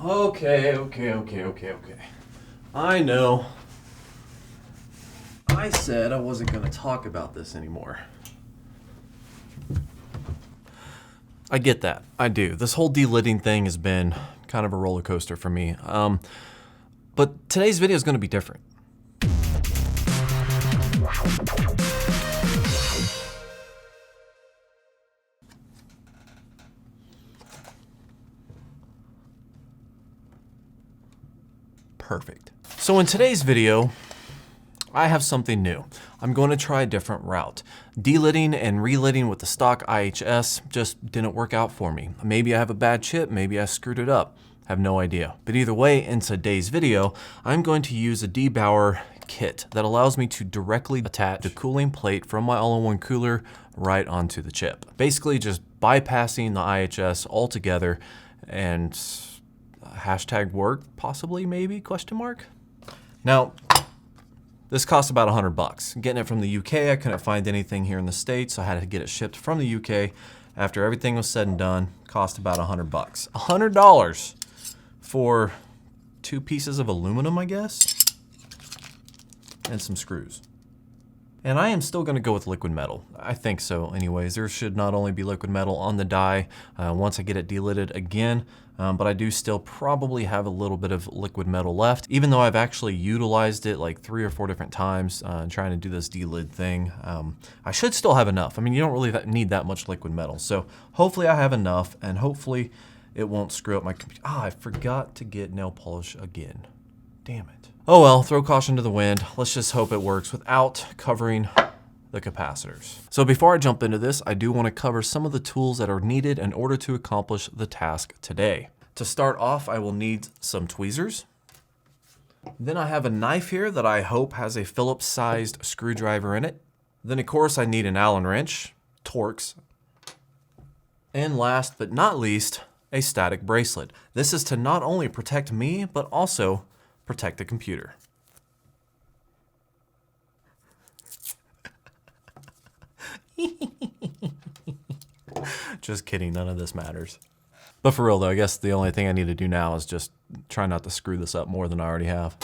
Okay. I know. I said I wasn't going to talk about this anymore. I get that. I do. This whole delidding thing has been kind of a roller coaster for me. But today's video is going to be different. Perfect. So in today's video, I have something new. I'm going to try a different route. Delidding and relidding with the stock IHS just didn't work out for me. Maybe I have a bad chip, maybe I screwed it up. I have no idea. But either way, in today's video, I'm going to use a debauer kit that allows me to directly attach the cooling plate from my all-in-one cooler right onto the chip. Basically just bypassing the IHS altogether and hashtag work, possibly, maybe, question mark? Now, this cost about $100. Getting it from the UK, I couldn't find anything here in the States, so I had to get it shipped from the UK. After everything was said and done, cost about $100. $100 for 2 pieces of aluminum, I guess, and some screws. And I am still gonna go with liquid metal. I think so anyways. There should not only be liquid metal on the die once I get it delidded again, but I do still probably have a little bit of liquid metal left, even though I've actually utilized it like 3 or 4 different times trying to do this delid thing. I should still have enough. I mean, you don't really need that much liquid metal. So hopefully I have enough, and hopefully it won't screw up my computer. I forgot to get nail polish again. Damn it. Oh well, throw caution to the wind. Let's just hope it works without covering the capacitors. So before I jump into this, I do want to cover some of the tools that are needed in order to accomplish the task today. To start off, I will need some tweezers. Then I have a knife here that I hope has a Phillips-sized screwdriver in it. Then of course I need an Allen wrench, Torx. And last but not least, a static bracelet. This is to not only protect me, but also protect the computer. Just kidding, none of this matters. But for real though, I guess the only thing I need to do now is just try not to screw this up more than I already have.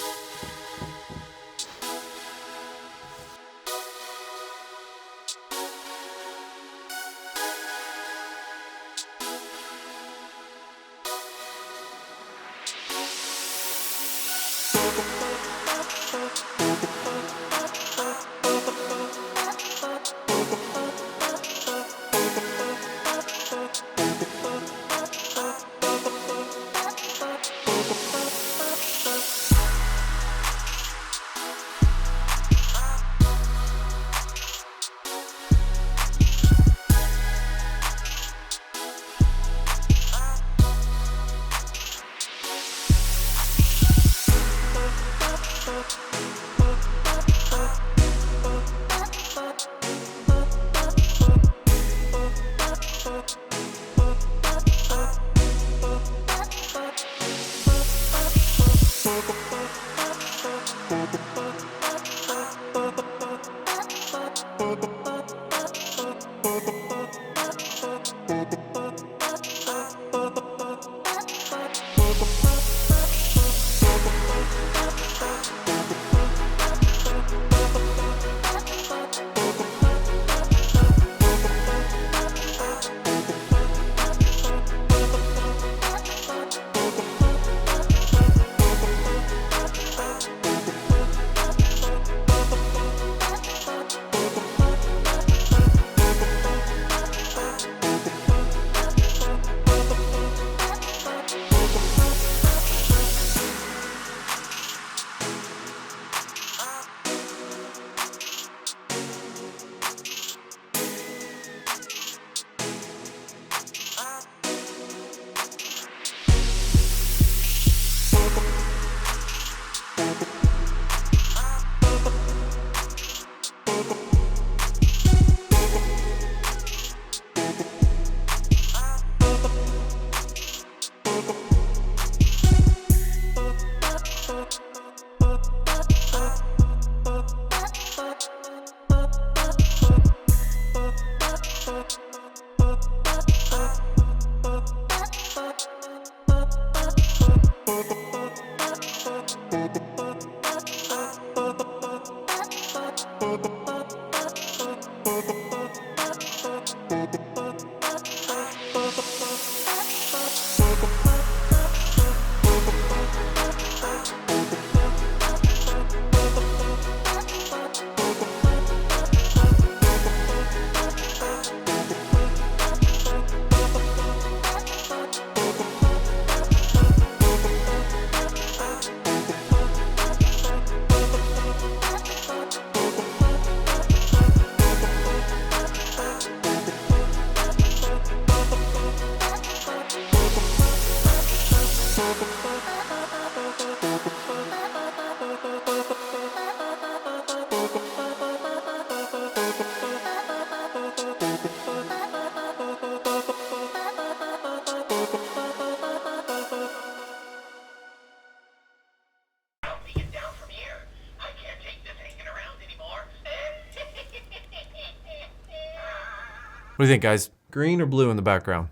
What do you think, guys? Green or blue in the background?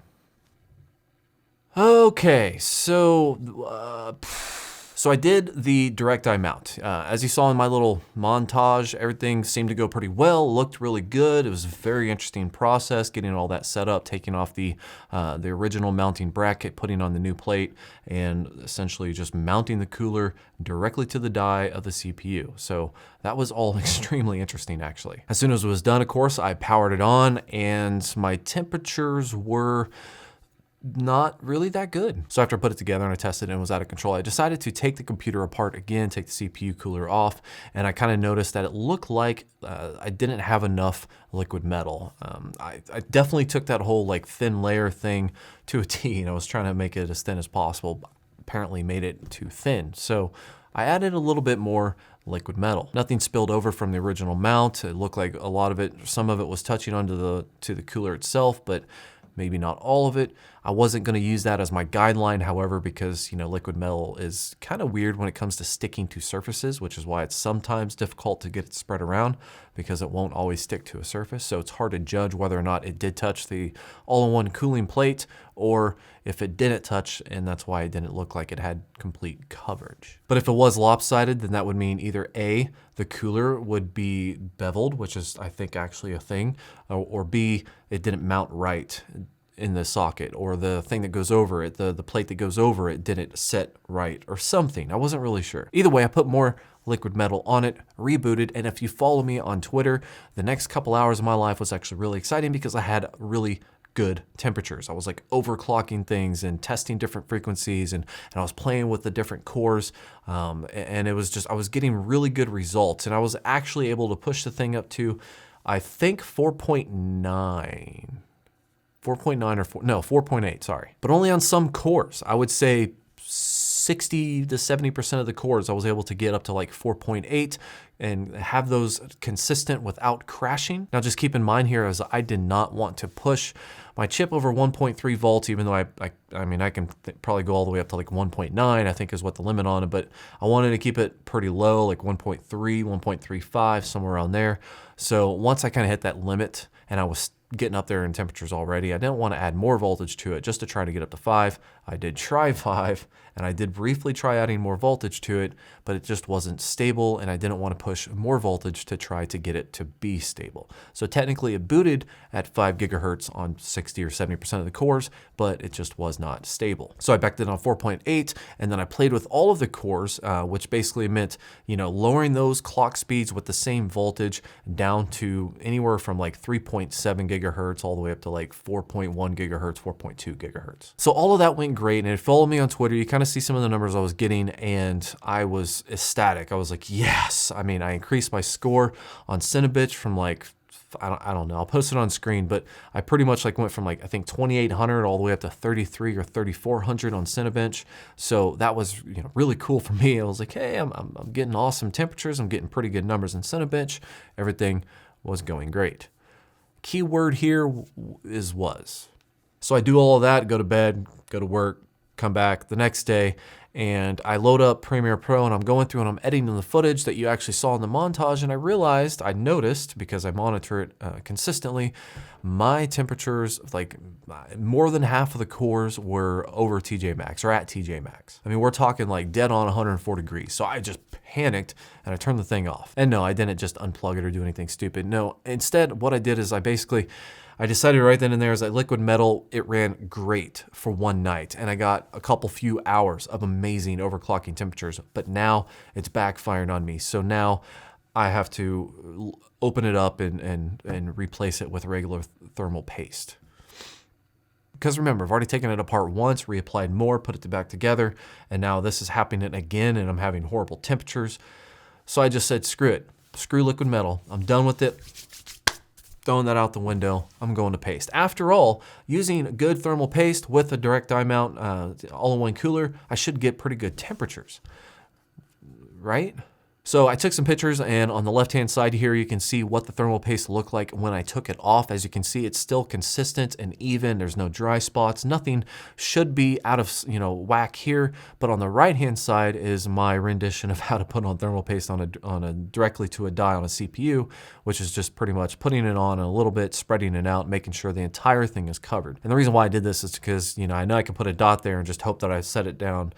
Okay, so I did the direct eye mount. As you saw in my little montage, everything seemed to go pretty well, looked really good. It was a very interesting process, getting all that set up, taking off the original mounting bracket, putting on the new plate, and essentially just mounting the cooler directly to the die of the CPU. So that was all extremely interesting, actually. As soon as it was done, of course, I powered it on, and my temperatures were not really that good. So after I put it together and I tested it and it was out of control, I decided to take the computer apart again, take the CPU cooler off, and I kind of noticed that it looked like I didn't have enough liquid metal. I definitely took that whole like thin layer thing to a T, and I was trying to make it as thin as possible, but apparently made it too thin. So I added a little bit more liquid metal. Nothing spilled over from the original mount. It looked like a lot of it, some of it was touching onto the cooler itself, but maybe not all of it. I wasn't going to use that as my guideline, however, because, you know, liquid metal is kind of weird when it comes to sticking to surfaces, which is why it's sometimes difficult to get it spread around because it won't always stick to a surface. So it's hard to judge whether or not it did touch the all-in-one cooling plate or if it didn't touch, and that's why it didn't look like it had complete coverage. But if it was lopsided, then that would mean either A, the cooler would be beveled, which is, I think, actually a thing, or B, it didn't mount right in the socket, or the thing that goes over it, the plate that goes over it didn't set right or something. I wasn't really sure. Either way, I put more liquid metal on it, rebooted, and if you follow me on Twitter, the next couple hours of my life was actually really exciting because I had really good temperatures. I was like overclocking things and testing different frequencies, and I was playing with the different cores, and it was just, I was getting really good results, and I was actually able to push the thing up to, I think 4.9 or 4.8, sorry. But only on some cores. I would say 60 to 70% of the cores I was able to get up to like 4.8 and have those consistent without crashing. Now just keep in mind here, as I did not want to push my chip over 1.3 volts, even though I mean, I can probably go all the way up to like 1.9, I think is what the limit on it, but I wanted to keep it pretty low, like 1.3, 1.35, somewhere around there. So once I kind of hit that limit and I was getting up there in temperatures already, I didn't want to add more voltage to it just to try to get up to 5. I did try 5, and I did briefly try adding more voltage to it, but it just wasn't stable, and I didn't want to push more voltage to try to get it to be stable. So technically it booted at 5 gigahertz on 60 or 70% of the cores, but it just was not stable. So I backed it on 4.8, and then I played with all of the cores, which basically meant, you know, lowering those clock speeds with the same voltage down to anywhere from like 3.7 gigahertz all the way up to like 4.1 gigahertz, 4.2 gigahertz. So all of that went great, and if you follow me on Twitter, you kind of see some of the numbers I was getting, and I was ecstatic. I was like, yes. I mean, I increased my score on Cinnabitch from like, I don't know, I'll post it on screen, but I pretty much like went from like, I think 2,800 all the way up to 33 or 3,400 on Cinnabitch. So that was, you know, really cool for me. I was like, hey, I'm getting awesome temperatures. I'm getting pretty good numbers in Cinnabitch. Everything was going great. Key word here is was. So I do all of that, go to bed, go to work, come back the next day, and I load up Premiere Pro, and I'm going through and I'm editing the footage that you actually saw in the montage, and I noticed, because I monitor it consistently, my temperatures, like more than half of the cores were over TJ Max, or at TJ Max. I mean, we're talking like dead on 104 degrees. So I just panicked and I turned the thing off. And no, I didn't just unplug it or do anything stupid. No, instead what I did is I decided right then and there is that liquid metal, it ran great for one night, and I got a couple few hours of amazing overclocking temperatures, but now it's backfiring on me. So now I have to open it up and replace it with regular thermal paste. Because remember, I've already taken it apart once, reapplied more, put it back together, and now this is happening again, and I'm having horrible temperatures. So I just said, screw it. Screw liquid metal. I'm done with it. throwing that out the window. I'm going to paste. After all, using good thermal paste with a direct dye mount all-in-one cooler, I should get pretty good temperatures, right? So I took some pictures, and on the left-hand side here, you can see what the thermal paste looked like when I took it off. As you can see, it's still consistent and even. There's no dry spots. Nothing should be out of whack here. But on the right-hand side is my rendition of how to put on thermal paste on a directly to a die on a CPU, which is just pretty much putting it on a little bit, spreading it out, making sure the entire thing is covered. And the reason why I did this is because I know I can put a dot there and just hope that I set it down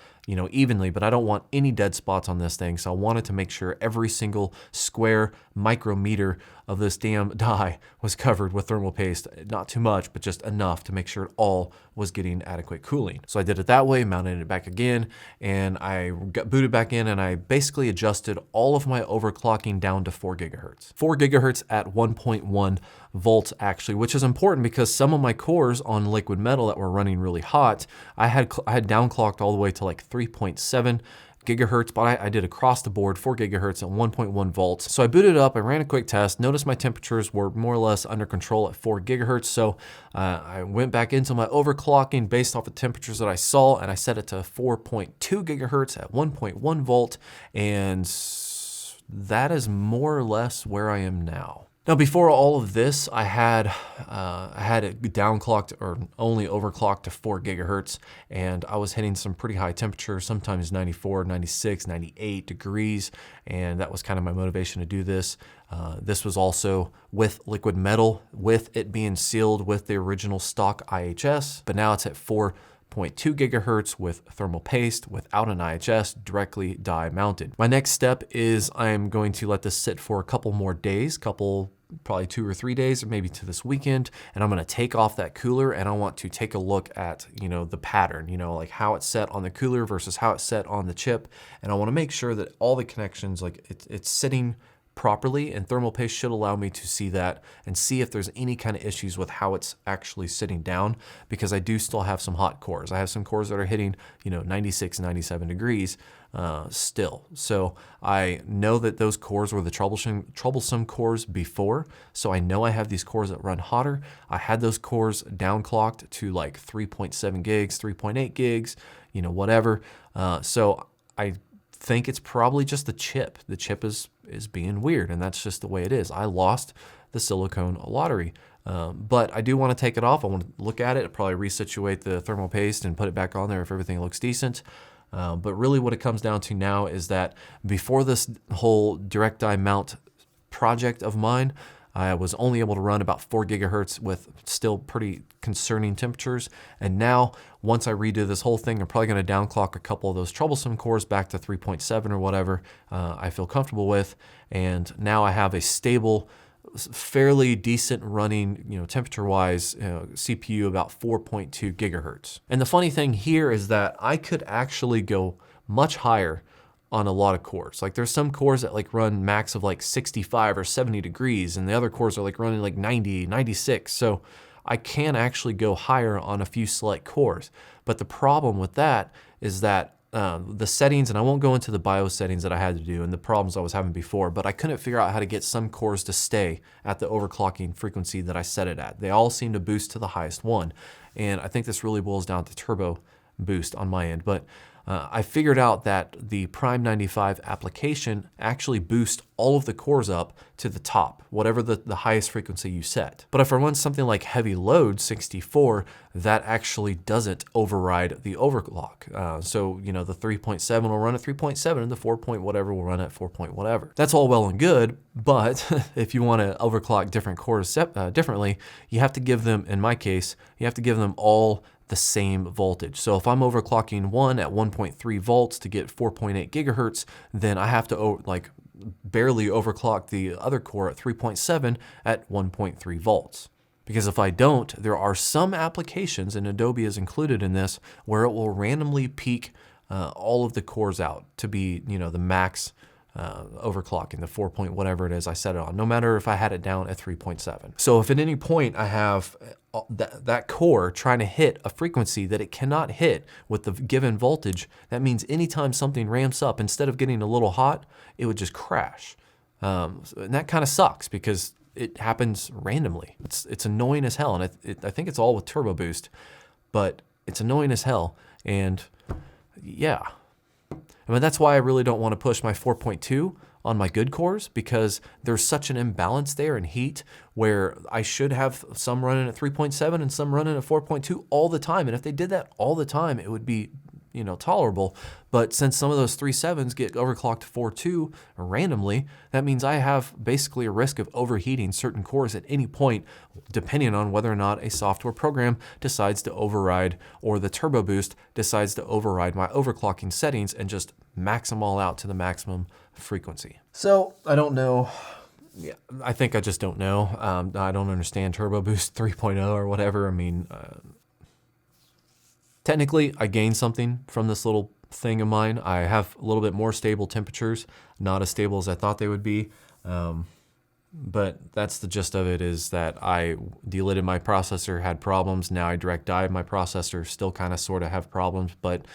evenly, but I don't want any dead spots on this thing. So I wanted to make sure every single square micrometer of this damn die was covered with thermal paste. Not too much, but just enough to make sure it all was getting adequate cooling. So I did it that way, mounted it back again, and I got booted back in, and I basically adjusted all of my overclocking down to 4 gigahertz. 4 gigahertz at 1.1 volts actually, which is important because some of my cores on liquid metal that were running really hot, I had downclocked all the way to like 3.7 gigahertz, but I did across the board 4 gigahertz at 1.1 volts. So I booted up, I ran a quick test, noticed my temperatures were more or less under control at 4 gigahertz. So I went back into my overclocking based off the temperatures that I saw, and I set it to 4.2 gigahertz at 1.1 volt. And that is more or less where I am now. Now, before all of this, I had it downclocked or only overclocked to 4 gigahertz, and I was hitting some pretty high temperatures, sometimes 94, 96, 98 degrees, and that was kind of my motivation to do this. This was also with liquid metal, with it being sealed with the original stock IHS, but now it's at 4.2 gigahertz with thermal paste without an IHS, directly die mounted. My next step is I'm going to let this sit for a couple more days, probably 2 or 3 days, or maybe to this weekend, and I'm going to take off that cooler, and I want to take a look at the pattern, like how it's set on the cooler versus how it's set on the chip, and I want to make sure that all the connections, like it's sitting properly, and thermal paste should allow me to see that and see if there's any kind of issues with how it's actually sitting down, because I do still have some hot cores. I have some cores that are hitting 96, 97 degrees still. So I know that those cores were the troublesome cores before, so I know I have these cores that run hotter. I had those cores downclocked to like 3.7 gigs, 3.8 gigs, whatever. So I think it's probably just the chip. The chip is being weird, and that's just the way it is. I lost the silicone lottery, but I do want to take it off. I want to look at it, probably resituate the thermal paste and put it back on there if everything looks decent. But really what it comes down to now is that before this whole direct die mount project of mine, I was only able to run about 4 gigahertz with still pretty concerning temperatures. And now, once I redo this whole thing, I'm probably going to downclock a couple of those troublesome cores back to 3.7 or whatever I feel comfortable with. And now I have a stable, fairly decent running, temperature-wise, CPU about 4.2 gigahertz. And the funny thing here is that I could actually go much higher on a lot of cores. Like there's some cores that like run max of like 65 or 70 degrees, and the other cores are like running like 90, 96. So I can actually go higher on a few select cores. But the problem with that is that the settings, and I won't go into the BIOS settings that I had to do and the problems I was having before, but I couldn't figure out how to get some cores to stay at the overclocking frequency that I set it at. They all seem to boost to the highest one. And I think this really boils down to turbo boost on my end. But I figured out that the Prime 95 application actually boosts all of the cores up to the top, whatever the highest frequency you set. But if I run something like heavy load 64, that actually doesn't override the overclock. So, the 3.7 will run at 3.7 and the 4 point whatever will run at 4 point whatever. That's all well and good, but if you want to overclock different cores differently, you have to give them, in my case, you have to give them all the same voltage. So if I'm overclocking one at 1.3 volts to get 4.8 gigahertz, then I have to barely overclock the other core at 3.7 at 1.3 volts. Because if I don't, there are some applications, and Adobe is included in this, where it will randomly peak all of the cores out to be, the max overclocking, the 4 point whatever it is I set it on, no matter if I had it down at 3.7. So if at any point I have that core trying to hit a frequency that it cannot hit with the given voltage, that means anytime something ramps up, instead of getting a little hot, it would just crash. And that kind of sucks, because it happens randomly. It's annoying as hell, and I think it's all with turbo boost, but it's annoying as hell. And yeah, I mean, that's why I really don't want to push my 4.2 on my good cores, because there's such an imbalance there in heat where I should have some running at 3.7 and some running at 4.2 all the time. And if they did that all the time, it would be, you know, tolerable. But since some of those 3.7s get overclocked to 4.2 randomly, that means I have basically a risk of overheating certain cores at any point, depending on whether or not a software program decides to override, or the turbo boost decides to override my overclocking settings and just max them all out to the maximum frequency. So I don't know. Yeah, I think I just don't know. I don't understand turbo boost 3.0 or whatever. I mean, technically, I gained something from this little thing of mine. I have a little bit more stable temperatures, not as stable as I thought they would be. But that's the gist of it, is that I delidded my processor, had problems. Now I direct dive my processor, still kind of sort of have problems, but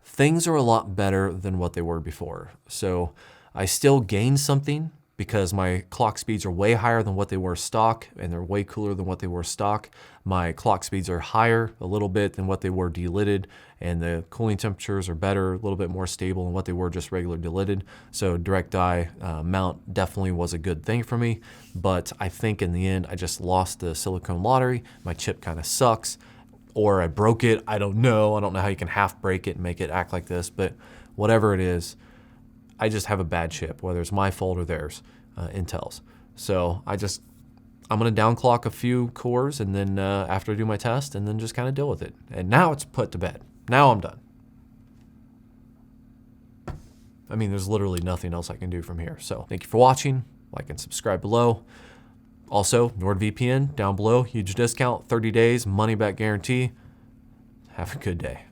things are a lot better than what they were before. So I still gained something because my clock speeds are way higher than what they were stock, and they're way cooler than what they were stock. My clock speeds are higher a little bit than what they were delidded, and the cooling temperatures are better, a little bit more stable than what they were just regular delidded. So direct die mount definitely was a good thing for me, but I think in the end I just lost the silicone lottery. My chip kind of sucks, or I broke it. I don't know. I don't know how you can half break it and make it act like this, but whatever it is, I just have a bad chip, whether it's my fault or theirs, Intel's. So I'm going to downclock a few cores, and then after I do my test, and then just kind of deal with it. And now it's put to bed. Now I'm done. I mean, there's literally nothing else I can do from here. So thank you for watching. Like and subscribe below. Also, NordVPN down below, huge discount, 30 days, money back guarantee. Have a good day.